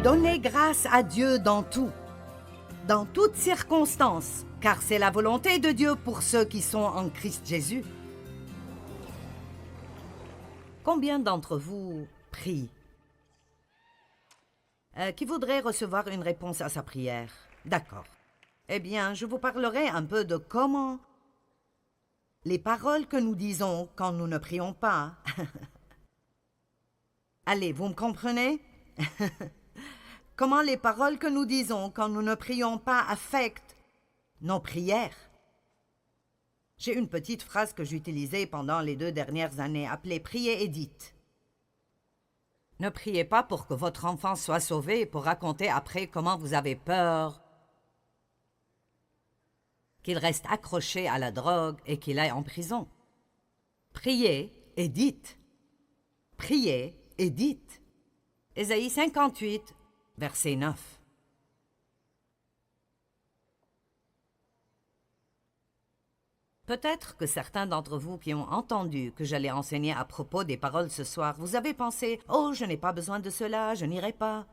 Donnez grâce à Dieu dans tout, dans toutes circonstances, car c'est la volonté de Dieu pour ceux qui sont en Christ Jésus. Combien d'entre vous prient? Qui voudrait recevoir une réponse à sa prière? D'accord. Eh bien, je vous parlerai un peu de comment les paroles que nous disons quand nous ne prions pas. Allez, vous me comprenez? Comment les paroles que nous disons quand nous ne prions pas affectent nos prières. J'ai une petite phrase que j'utilisais pendant les 2 dernières années, appelée « Priez et dites ». Ne priez pas pour que votre enfant soit sauvé, pour raconter après comment vous avez peur qu'il reste accroché à la drogue et qu'il aille en prison. Priez et dites. Priez et dites. Ésaïe 58, verset 9. Peut-être que certains d'entre vous qui ont entendu que j'allais enseigner à propos des paroles ce soir, vous avez pensé « Oh, je n'ai pas besoin de cela, je n'irai pas. »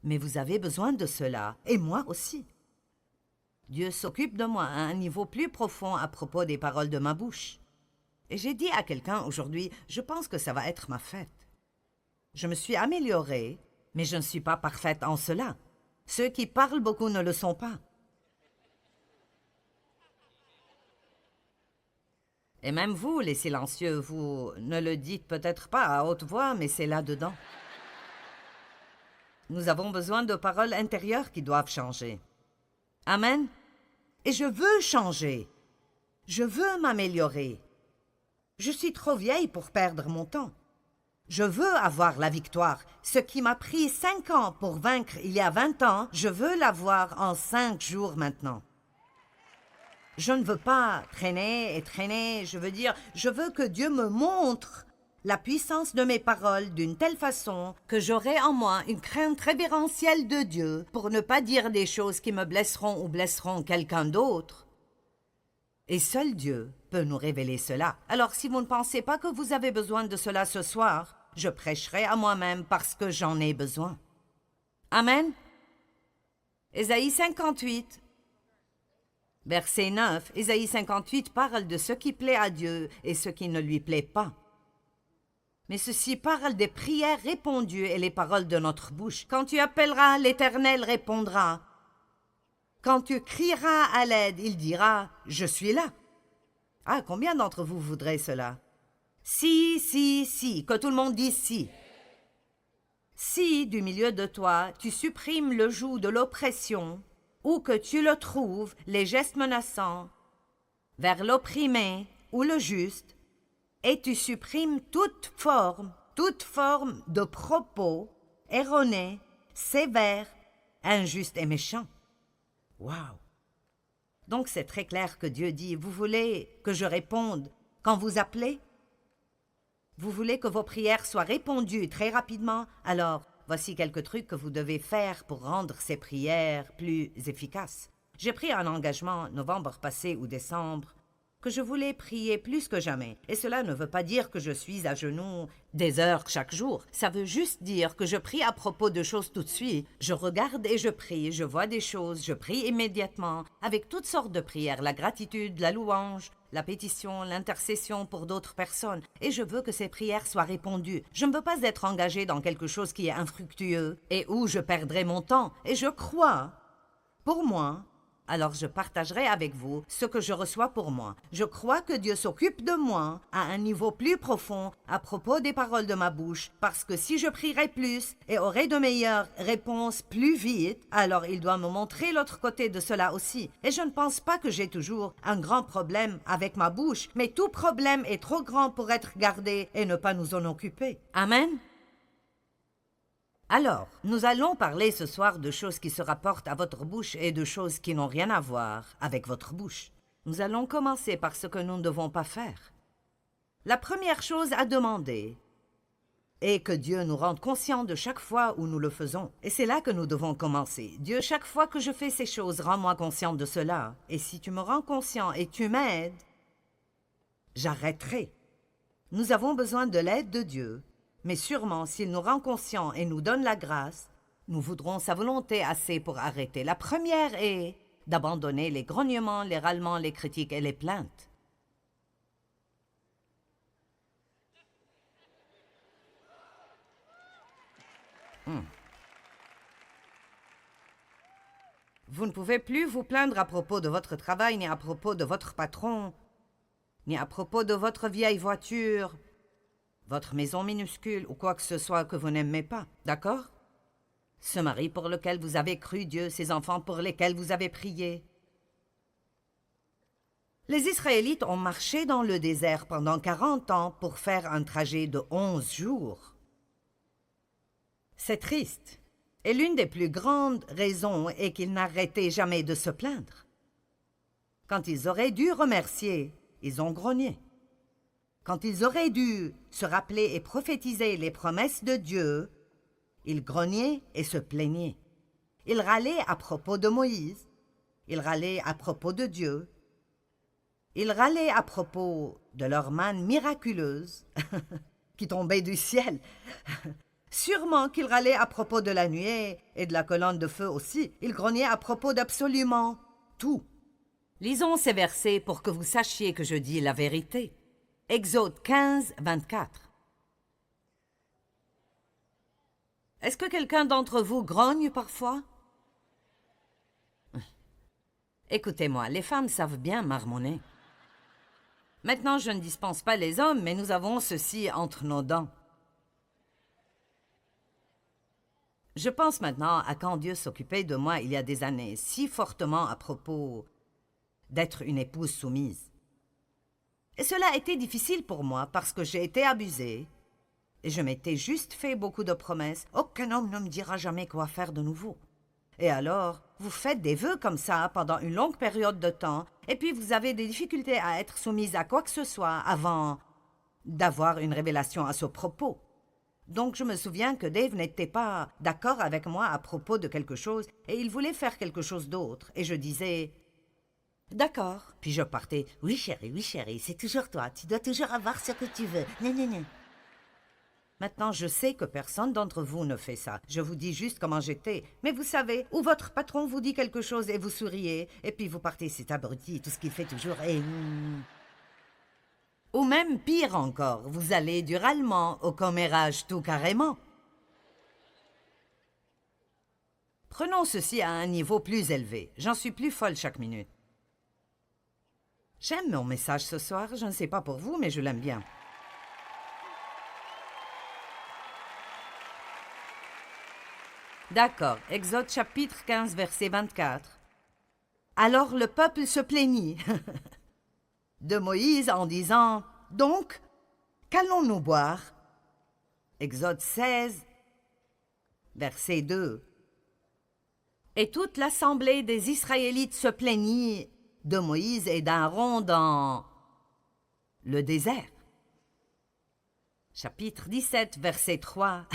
Mais vous avez besoin de cela, et moi aussi. Dieu s'occupe de moi à un niveau plus profond à propos des paroles de ma bouche. Et j'ai dit à quelqu'un aujourd'hui, je pense que ça va être ma fête. Je me suis améliorée, mais je ne suis pas parfaite en cela. Ceux qui parlent beaucoup ne le sont pas. Et même vous, les silencieux, vous ne le dites peut-être pas à haute voix, mais c'est là-dedans. Nous avons besoin de paroles intérieures qui doivent changer. Amen. Et je veux changer. Je veux m'améliorer. Je suis trop vieille pour perdre mon temps. Je veux avoir la victoire. Ce qui m'a pris 5 ans pour vaincre il y a 20 ans, je veux l'avoir en 5 jours maintenant. Je ne veux pas traîner et traîner, je veux que Dieu me montre la puissance de mes paroles d'une telle façon que j'aurai en moi une crainte révérentielle de Dieu pour ne pas dire des choses qui me blesseront ou blesseront quelqu'un d'autre. Et seul Dieu peut nous révéler cela. Alors si vous ne pensez pas que vous avez besoin de cela ce soir, je prêcherai à moi-même parce que j'en ai besoin. Amen. Ésaïe 58. Verset 9, Ésaïe 58 parle de ce qui plaît à Dieu et ce qui ne lui plaît pas. Mais ceci parle des prières répondues et les paroles de notre bouche. Quand tu appelleras, l'Éternel répondra. Quand tu crieras à l'aide, il dira « Je suis là ». Ah, combien d'entre vous voudraient cela? Si, que tout le monde dise « si ». Si, du milieu de toi, tu supprimes le joug de l'oppression, où que tu le trouves, les gestes menaçants, vers l'opprimé ou le juste, et tu supprimes toute forme de propos erronés, sévères, injustes et méchants. Wow! Donc c'est très clair que Dieu dit, vous voulez que je réponde quand vous appelez? Vous voulez que vos prières soient répondues très rapidement? Alors, voici quelques trucs que vous devez faire pour rendre ces prières plus efficaces. J'ai pris un engagement, novembre passé ou décembre, que je voulais prier plus que jamais. Et cela ne veut pas dire que je suis à genoux des heures chaque jour. Ça veut juste dire que je prie à propos de choses tout de suite. Je regarde et je prie, je vois des choses, je prie immédiatement, avec toutes sortes de prières, la gratitude, la louange, la pétition, l'intercession pour d'autres personnes. Et je veux que ces prières soient répondues. Je ne veux pas être engagée dans quelque chose qui est infructueux et où je perdrai mon temps. Et je crois, pour moi, alors je partagerai avec vous ce que je reçois pour moi. Je crois que Dieu s'occupe de moi à un niveau plus profond à propos des paroles de ma bouche, parce que si je prierai plus et aurai de meilleures réponses plus vite, alors il doit me montrer l'autre côté de cela aussi. Et je ne pense pas que j'ai toujours un grand problème avec ma bouche, mais tout problème est trop grand pour être gardé et ne pas nous en occuper. Amen. Alors, nous allons parler ce soir de choses qui se rapportent à votre bouche et de choses qui n'ont rien à voir avec votre bouche. Nous allons commencer par ce que nous ne devons pas faire. La première chose à demander est que Dieu nous rende conscients de chaque fois où nous le faisons. Et c'est là que nous devons commencer. Dieu, chaque fois que je fais ces choses, rends-moi conscient de cela. Et si tu me rends conscient et tu m'aides, j'arrêterai. Nous avons besoin de l'aide de Dieu Mais sûrement, s'il nous rend conscients et nous donne la grâce, nous voudrons sa volonté assez pour arrêter. La première est d'abandonner les grognements, les râlements, les critiques et les plaintes. Vous ne pouvez plus vous plaindre à propos de votre travail, ni à propos de votre patron, ni à propos de votre vieille voiture, votre maison minuscule ou quoi que ce soit que vous n'aimez pas, d'accord? Ce mari pour lequel vous avez cru Dieu, ces enfants pour lesquels vous avez prié. Les Israélites ont marché dans le désert pendant 40 ans pour faire un trajet de 11 jours. C'est triste. Et l'une des plus grandes raisons est qu'ils n'arrêtaient jamais de se plaindre. Quand ils auraient dû remercier, ils ont grogné. Quand ils auraient dû se rappeler et prophétiser les promesses de Dieu, ils grognaient et se plaignaient. Ils râlaient à propos de Moïse, ils râlaient à propos de Dieu, ils râlaient à propos de leur manne miraculeuse qui tombait du ciel. Sûrement qu'ils râlaient à propos de la nuée et de la colonne de feu aussi. Ils grognaient à propos d'absolument tout. Lisons ces versets pour que vous sachiez que je dis la vérité. Exode 15, 24. Est-ce que quelqu'un d'entre vous grogne parfois? Écoutez-moi, les femmes savent bien marmonner. Maintenant, je ne dispense pas les hommes, mais nous avons ceci entre nos dents. Je pense maintenant à quand Dieu s'occupait de moi il y a des années, si fortement à propos d'être une épouse soumise. Et cela a été difficile pour moi parce que j'ai été abusée et je m'étais juste fait beaucoup de promesses. Aucun homme ne me dira jamais quoi faire de nouveau. Et alors, vous faites des vœux comme ça pendant une longue période de temps et puis vous avez des difficultés à être soumise à quoi que ce soit avant d'avoir une révélation à ce propos. Donc je me souviens que Dave n'était pas d'accord avec moi à propos de quelque chose et il voulait faire quelque chose d'autre. Et je disais « D'accord ». Puis je partais « Oui chérie, c'est toujours toi. Tu dois toujours avoir ce que tu veux. Non. » Maintenant, je sais que personne d'entre vous ne fait ça. Je vous dis juste comment j'étais. Mais vous savez, où votre patron vous dit quelque chose et vous souriez, et puis vous partez « C'est abruti, tout ce qu'il fait toujours est... Ou même pire encore, vous allez du râlement au commérage tout carrément. Prenons ceci à un niveau plus élevé. J'en suis plus folle chaque minute. J'aime mon message ce soir, je ne sais pas pour vous, mais je l'aime bien. D'accord, Exode chapitre 15, verset 24. Alors le peuple se plaignit de Moïse en disant « Donc, qu'allons-nous boire » Exode 16, verset 2. Et toute l'assemblée des Israélites se plaignit de Moïse et d'Aaron dans le désert. Chapitre 17, verset 3.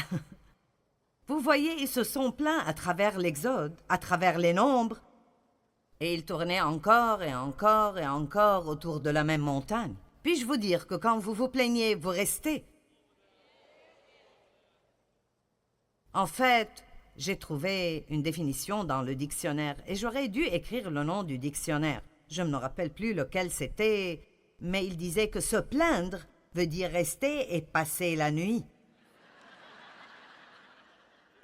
Vous voyez, ils se sont plaints à travers l'Exode, à travers les nombres, et ils tournaient encore et encore et encore autour de la même montagne. Puis-je vous dire que quand vous vous plaignez, vous restez? En fait, j'ai trouvé une définition dans le dictionnaire et j'aurais dû écrire le nom du dictionnaire. Je ne me rappelle plus lequel c'était, mais il disait que se plaindre veut dire rester et passer la nuit.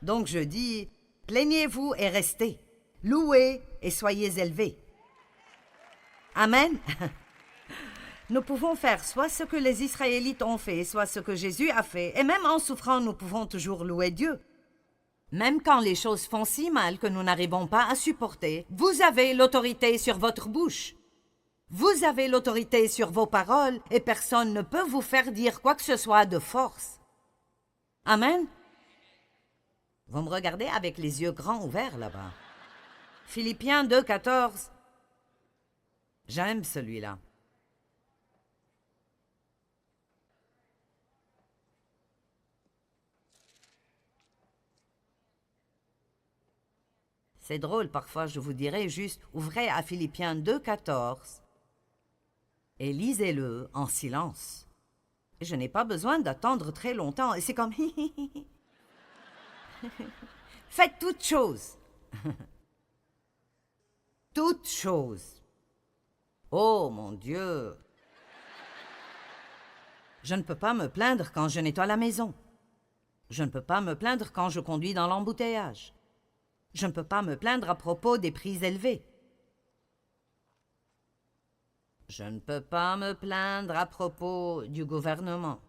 Donc je dis, plaignez-vous et restez. Louez et soyez élevés. Amen. Nous pouvons faire soit ce que les Israélites ont fait, soit ce que Jésus a fait. Et même en souffrant, nous pouvons toujours louer Dieu. Même quand les choses font si mal que nous n'arrivons pas à supporter, vous avez l'autorité sur votre bouche. Vous avez l'autorité sur vos paroles et personne ne peut vous faire dire quoi que ce soit de force. Amen. Vous me regardez avec les yeux grands ouverts là-bas. Philippiens 2, 14. J'aime celui-là. C'est drôle, parfois je vous dirais juste, ouvrez à Philippiens 2, 14 et lisez-le en silence. Je n'ai pas besoin d'attendre très longtemps. Et c'est comme... Faites toutes choses. Toutes choses. Oh, mon Dieu. Je ne peux pas me plaindre quand je nettoie la maison. Je ne peux pas me plaindre quand je conduis dans l'embouteillage. Je ne peux pas me plaindre à propos des prix élevés. Je ne peux pas me plaindre à propos du gouvernement.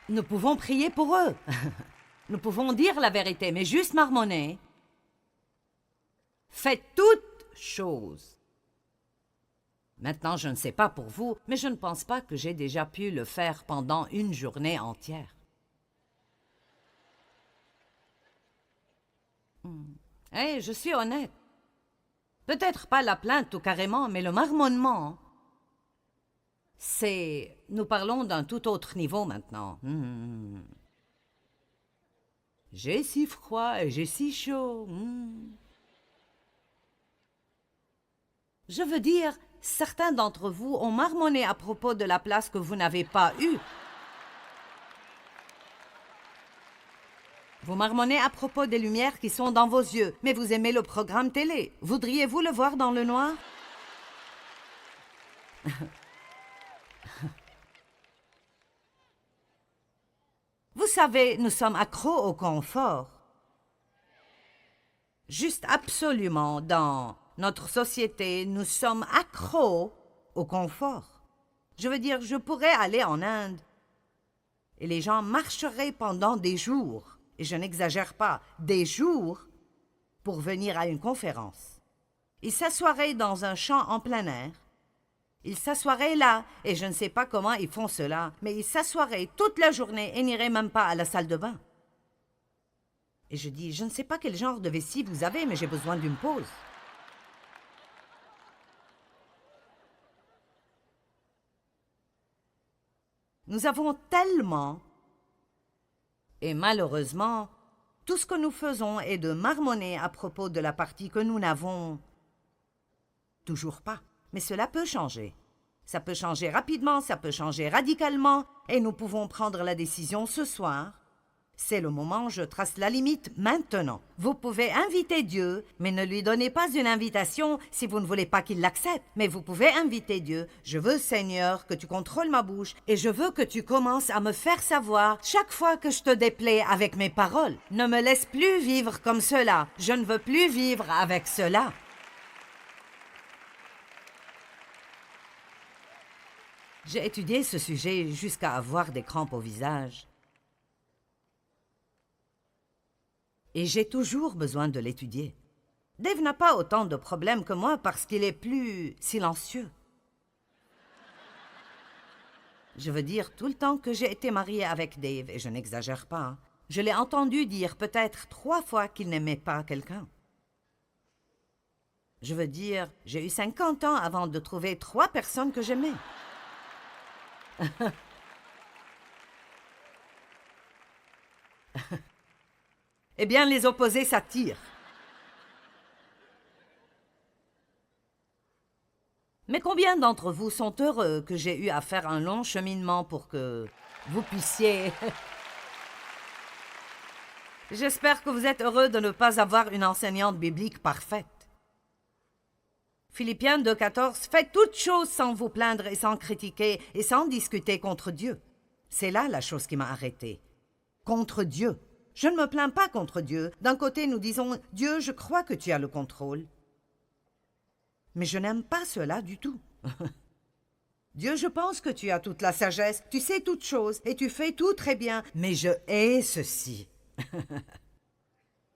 Nous pouvons prier pour eux. Nous pouvons dire la vérité, mais juste marmonner. Faites toutes choses. Maintenant, je ne sais pas pour vous, mais je ne pense pas que j'ai déjà pu le faire pendant une journée entière. Je suis honnête. Peut-être pas la plainte tout carrément, mais le marmonnement, c'est... Nous parlons d'un tout autre niveau maintenant. J'ai si froid et j'ai si chaud. Je veux dire, certains d'entre vous ont marmonné à propos de la place que vous n'avez pas eue. Vous marmonnez à propos des lumières qui sont dans vos yeux, mais vous aimez le programme télé. Voudriez-vous le voir dans le noir? Vous savez, nous sommes accros au confort. Juste absolument, dans notre société, nous sommes accros au confort. Je veux dire, je pourrais aller en Inde et les gens marcheraient pendant des jours, et je n'exagère pas, des jours, pour venir à une conférence. Ils s'assoiraient dans un champ en plein air. Ils s'assoiraient là, et je ne sais pas comment ils font cela, mais ils s'assoiraient toute la journée et n'iraient même pas à la salle de bain. Et je dis, je ne sais pas quel genre de vessie vous avez, mais j'ai besoin d'une pause. Nous avons tellement, et malheureusement, tout ce que nous faisons est de marmonner à propos de la partie que nous n'avons toujours pas. Mais cela peut changer. Ça peut changer rapidement, ça peut changer radicalement, et nous pouvons prendre la décision ce soir. C'est le moment, je trace la limite maintenant. Vous pouvez inviter Dieu, mais ne lui donnez pas une invitation si vous ne voulez pas qu'il l'accepte. Mais vous pouvez inviter Dieu. Je veux, Seigneur, que tu contrôles ma bouche et je veux que tu commences à me faire savoir chaque fois que je te déplais avec mes paroles. Ne me laisse plus vivre comme cela. Je ne veux plus vivre avec cela. J'ai étudié ce sujet jusqu'à avoir des crampes au visage. Et j'ai toujours besoin de l'étudier. Dave n'a pas autant de problèmes que moi parce qu'il est plus silencieux. Je veux dire, tout le temps que j'ai été mariée avec Dave, et je n'exagère pas, hein, je l'ai entendu dire peut-être 3 fois qu'il n'aimait pas quelqu'un. Je veux dire, j'ai eu 50 ans avant de trouver 3 personnes que j'aimais. Eh bien, les opposés s'attirent. Mais combien d'entre vous sont heureux que j'ai eu à faire un long cheminement pour que vous puissiez... J'espère que vous êtes heureux de ne pas avoir une enseignante biblique parfaite. Philippiens 2,14 « Faites toutes choses sans vous plaindre et sans critiquer et sans discuter contre Dieu. » C'est là la chose qui m'a arrêtée. Contre Dieu. Je ne me plains pas contre Dieu. D'un côté, nous disons « Dieu, je crois que tu as le contrôle. » Mais je n'aime pas cela du tout. Dieu, je pense que tu as toute la sagesse, tu sais toutes choses et tu fais tout très bien, mais je hais ceci.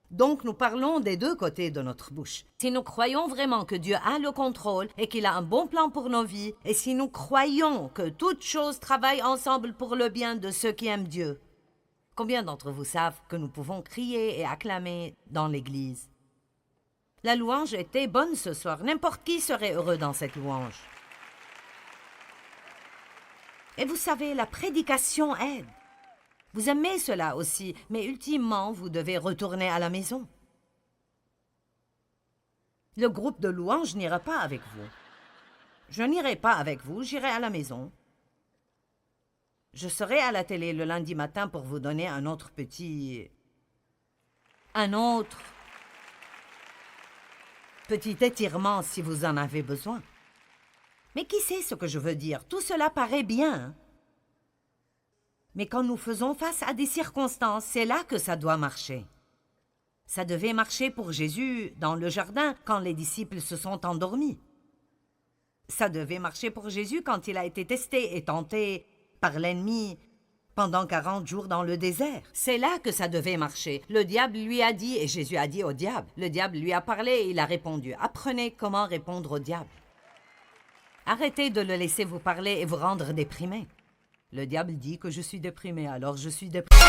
Donc nous parlons des 2 côtés de notre bouche. Si nous croyons vraiment que Dieu a le contrôle et qu'il a un bon plan pour nos vies, et si nous croyons que toutes choses travaillent ensemble pour le bien de ceux qui aiment Dieu, combien d'entre vous savent que nous pouvons crier et acclamer dans l'Église? La louange était bonne ce soir. N'importe qui serait heureux dans cette louange. Et vous savez, la prédication aide. Vous aimez cela aussi, mais ultimement, vous devez retourner à la maison. Le groupe de louanges n'ira pas avec vous. Je n'irai pas avec vous, j'irai à la maison. Je serai à la télé le lundi matin pour vous donner un autre petit étirement si vous en avez besoin. Mais qui sait ce que je veux dire? Tout cela paraît bien. Hein? Mais quand nous faisons face à des circonstances, c'est là que ça doit marcher. Ça devait marcher pour Jésus dans le jardin quand les disciples se sont endormis. Ça devait marcher pour Jésus quand il a été testé et tenté par l'ennemi pendant 40 jours dans le désert. C'est là que ça devait marcher. Le diable lui a dit, et Jésus a dit au diable. Le diable lui a parlé et il a répondu. Apprenez comment répondre au diable. Arrêtez de le laisser vous parler et vous rendre déprimé. Le diable dit que je suis déprimé, alors je suis déprimé.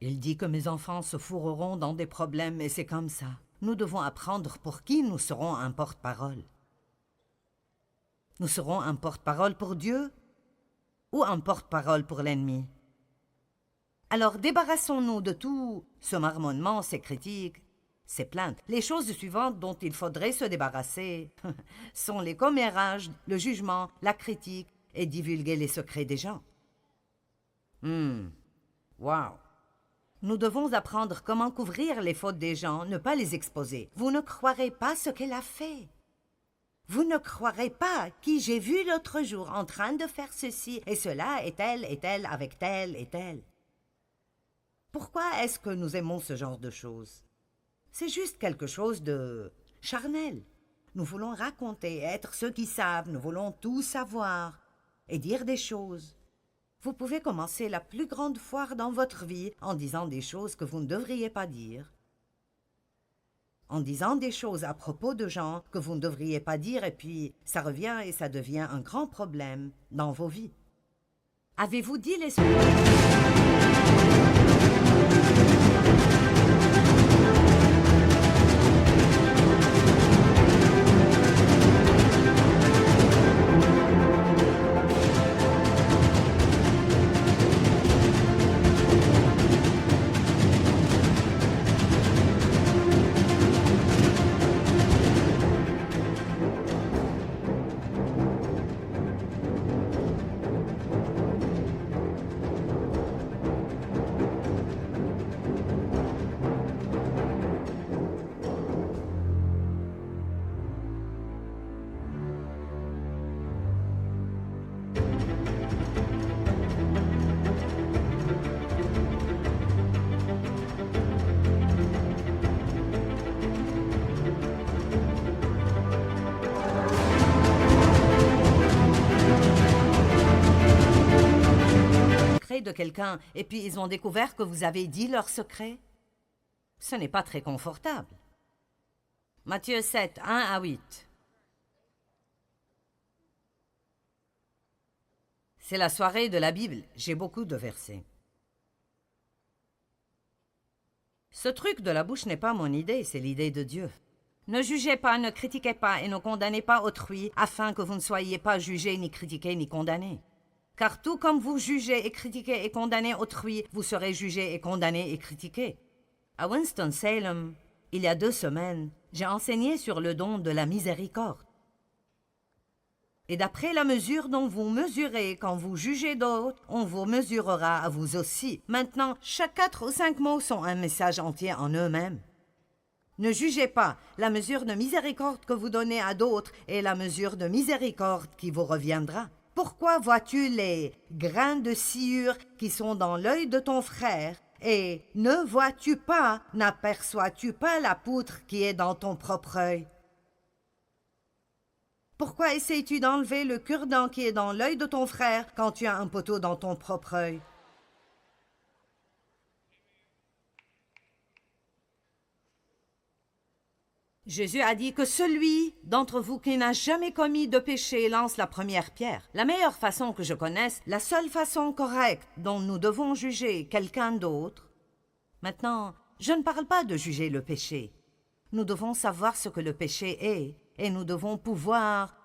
Il dit que mes enfants se fourreront dans des problèmes et c'est comme ça. Nous devons apprendre pour qui nous serons un porte-parole. Nous serons un porte-parole pour Dieu ou un porte-parole pour l'ennemi. Alors débarrassons-nous de tout ce marmonnement, ces critiques, ces plaintes. Les choses suivantes dont il faudrait se débarrasser sont les commérages, le jugement, la critique et divulguer les secrets des gens. Wow! Nous devons apprendre comment couvrir les fautes des gens, ne pas les exposer. Vous ne croirez pas ce qu'elle a fait. Vous ne croirez pas qui j'ai vu l'autre jour en train de faire ceci et cela et tel avec tel et tel. Pourquoi est-ce que nous aimons ce genre de choses? C'est juste quelque chose de charnel. Nous voulons raconter, être ceux qui savent, nous voulons tout savoir et dire des choses. Vous pouvez commencer la plus grande foire dans votre vie en disant des choses que vous ne devriez pas dire, en disant des choses à propos de gens que vous ne devriez pas dire et puis ça revient et ça devient un grand problème dans vos vies. Avez-vous dit les... de quelqu'un et puis ils ont découvert que vous avez dit leur secret? Ce n'est pas très confortable. Matthieu 7, 1 à 8. C'est la soirée de la Bible. J'ai beaucoup de versets. Ce truc de la bouche n'est pas mon idée, c'est l'idée de Dieu. Ne jugez pas, ne critiquez pas et ne condamnez pas autrui, afin que vous ne soyez pas jugés, ni critiqués, ni condamnés. Car tout comme vous jugez et critiquez et condamnez autrui, vous serez jugés et condamnés et critiqués. À Winston-Salem, il y a 2 semaines, j'ai enseigné sur le don de la miséricorde. Et d'après la mesure dont vous mesurez quand vous jugez d'autres, on vous mesurera à vous aussi. Maintenant, chaque 4 ou 5 mots sont un message entier en eux-mêmes. Ne jugez pas, la mesure de miséricorde que vous donnez à d'autres est la mesure de miséricorde qui vous reviendra. Pourquoi vois-tu les grains de sciure qui sont dans l'œil de ton frère et ne vois-tu pas, n'aperçois-tu pas la poutre qui est dans ton propre œil? Pourquoi essayes-tu d'enlever le cure-dent qui est dans l'œil de ton frère quand tu as un poteau dans ton propre œil? Jésus a dit que celui d'entre vous qui n'a jamais commis de péché lance la première pierre. La meilleure façon que je connaisse, la seule façon correcte dont nous devons juger quelqu'un d'autre. Maintenant, je ne parle pas de juger le péché. Nous devons savoir ce que le péché est et nous devons pouvoir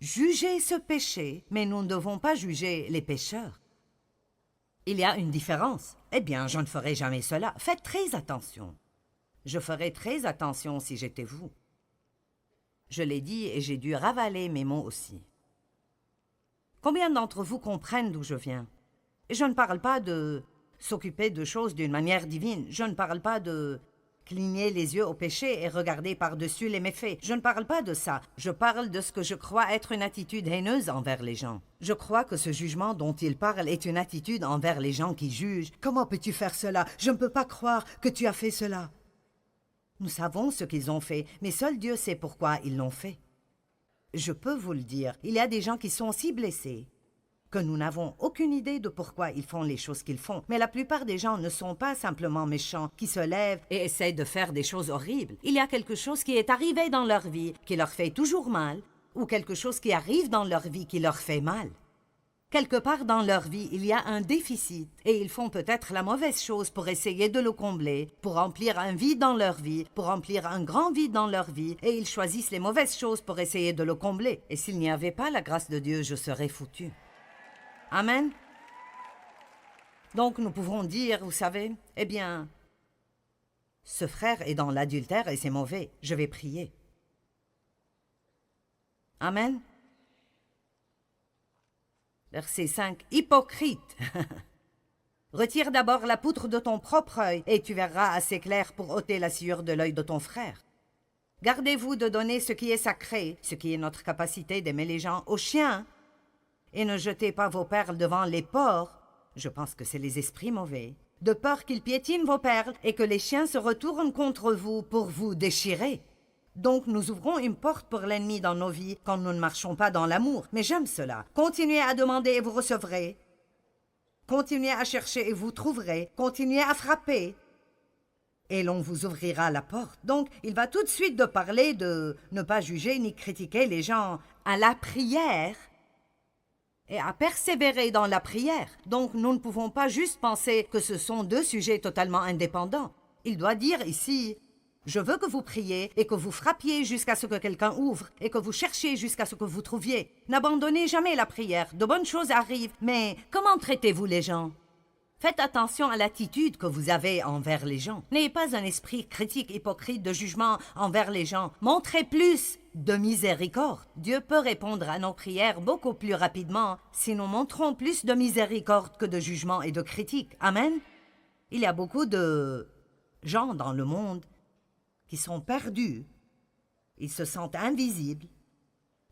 juger ce péché, mais nous ne devons pas juger les pécheurs. Il y a une différence. Eh bien, je ne ferai jamais cela. Faites très attention. Je ferais très attention si j'étais vous. Je l'ai dit et j'ai dû ravaler mes mots aussi. Combien d'entre vous comprennent d'où je viens? Et je ne parle pas de s'occuper de choses d'une manière divine. Je ne parle pas de cligner les yeux au péché et regarder par-dessus les méfaits. Je ne parle pas de ça. Je parle de ce que je crois être une attitude haineuse envers les gens. Je crois que ce jugement dont il parle est une attitude envers les gens qui jugent. Comment peux-tu faire cela? Je ne peux pas croire que tu as fait cela. Nous savons ce qu'ils ont fait, mais seul Dieu sait pourquoi ils l'ont fait. Je peux vous le dire, il y a des gens qui sont si blessés que nous n'avons aucune idée de pourquoi ils font les choses qu'ils font. Mais la plupart des gens ne sont pas simplement méchants, qui se lèvent et essayent de faire des choses horribles. Il y a quelque chose qui est arrivé dans leur vie qui leur fait toujours mal, ou quelque chose qui arrive dans leur vie qui leur fait mal. Quelque part dans leur vie, il y a un déficit et ils font peut-être la mauvaise chose pour essayer de le combler, pour remplir un vide dans leur vie, pour remplir un grand vide dans leur vie, et ils choisissent les mauvaises choses pour essayer de le combler. Et s'il n'y avait pas la grâce de Dieu, je serais foutu. Amen. Donc nous pouvons dire, vous savez, eh bien, ce frère est dans l'adultère et c'est mauvais, je vais prier. Amen. Verset 5. Hypocrite. Retire d'abord la poutre de ton propre œil, et tu verras assez clair pour ôter la sciure de l'œil de ton frère. Gardez-vous de donner ce qui est sacré, ce qui est notre capacité d'aimer les gens, aux chiens, et ne jetez pas vos perles devant les porcs, je pense que c'est les esprits mauvais, de peur qu'ils piétinent vos perles et que les chiens se retournent contre vous pour vous déchirer. Donc nous ouvrons une porte pour l'ennemi dans nos vies quand nous ne marchons pas dans l'amour. Mais j'aime cela. Continuez à demander et vous recevrez. Continuez à chercher et vous trouverez. Continuez à frapper et l'on vous ouvrira la porte. Donc il va tout de suite de parler de ne pas juger ni critiquer les gens à la prière et à persévérer dans la prière. Donc nous ne pouvons pas juste penser que ce sont deux sujets totalement indépendants. Il doit dire ici... Je veux que vous priez et que vous frappiez jusqu'à ce que quelqu'un ouvre et que vous cherchiez jusqu'à ce que vous trouviez. N'abandonnez jamais la prière. De bonnes choses arrivent, mais comment traitez-vous les gens? Faites attention à l'attitude que vous avez envers les gens. N'ayez pas un esprit critique, hypocrite, de jugement envers les gens. Montrez plus de miséricorde. Dieu peut répondre à nos prières beaucoup plus rapidement si nous montrons plus de miséricorde que de jugement et de critique. Amen. Il y a beaucoup de gens dans le monde qui sont perdus, ils se sentent invisibles,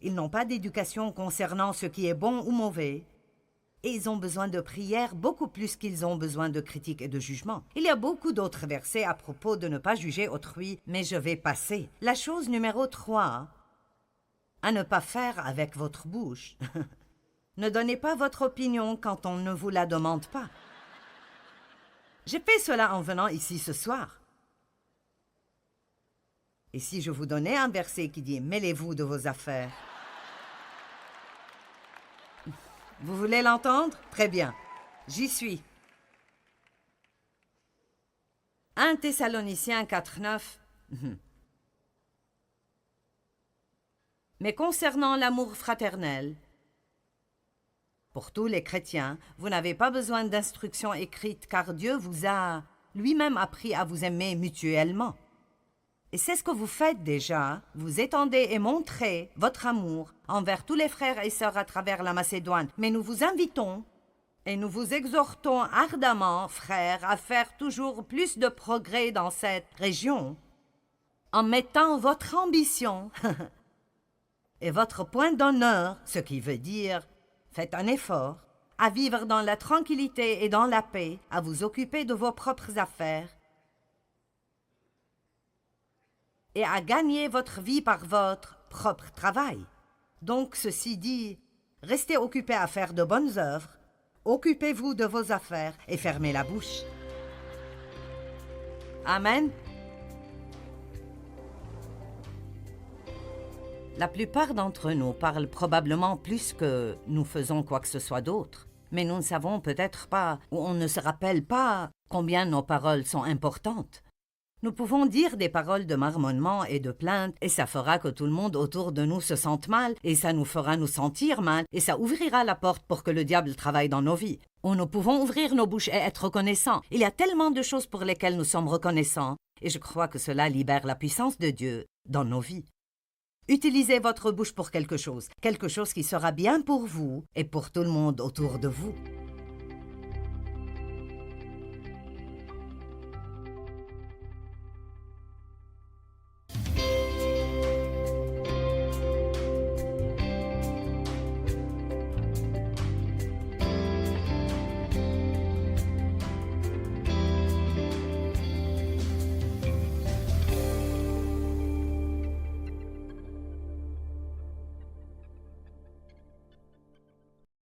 ils n'ont pas d'éducation concernant ce qui est bon ou mauvais, et ils ont besoin de prière beaucoup plus qu'ils ont besoin de critique et de jugement. Il y a beaucoup d'autres versets à propos de ne pas juger autrui, mais je vais passer. La chose numéro 3, à ne pas faire avec votre bouche. Ne donnez pas votre opinion quand on ne vous la demande pas. J'ai fait cela en venant ici ce soir. Et si je vous donnais un verset qui dit « Mêlez-vous de vos affaires », vous voulez l'entendre? Très bien, j'y suis. 1 Thessaloniciens 4:9. Mais concernant l'amour fraternel, pour tous les chrétiens, vous n'avez pas besoin d'instructions écrites car Dieu vous a lui-même appris à vous aimer mutuellement. Et c'est ce que vous faites déjà. Vous étendez et montrez votre amour envers tous les frères et sœurs à travers la Macédoine. Mais nous vous invitons et nous vous exhortons ardemment, frères, à faire toujours plus de progrès dans cette région en mettant votre ambition et votre point d'honneur, ce qui veut dire faites un effort, à vivre dans la tranquillité et dans la paix, à vous occuper de vos propres affaires et à gagner votre vie par votre propre travail. Donc, ceci dit, restez occupés à faire de bonnes œuvres, occupez-vous de vos affaires et fermez la bouche. Amen. La plupart d'entre nous parlent probablement plus que nous faisons quoi que ce soit d'autre, mais nous ne savons peut-être pas ou on ne se rappelle pas combien nos paroles sont importantes. Nous pouvons dire des paroles de marmonnement et de plainte, et ça fera que tout le monde autour de nous se sente mal, et ça nous fera nous sentir mal, et ça ouvrira la porte pour que le diable travaille dans nos vies. Ou nous pouvons ouvrir nos bouches et être reconnaissants. Il y a tellement de choses pour lesquelles nous sommes reconnaissants, et je crois que cela libère la puissance de Dieu dans nos vies. Utilisez votre bouche pour quelque chose qui sera bien pour vous et pour tout le monde autour de vous.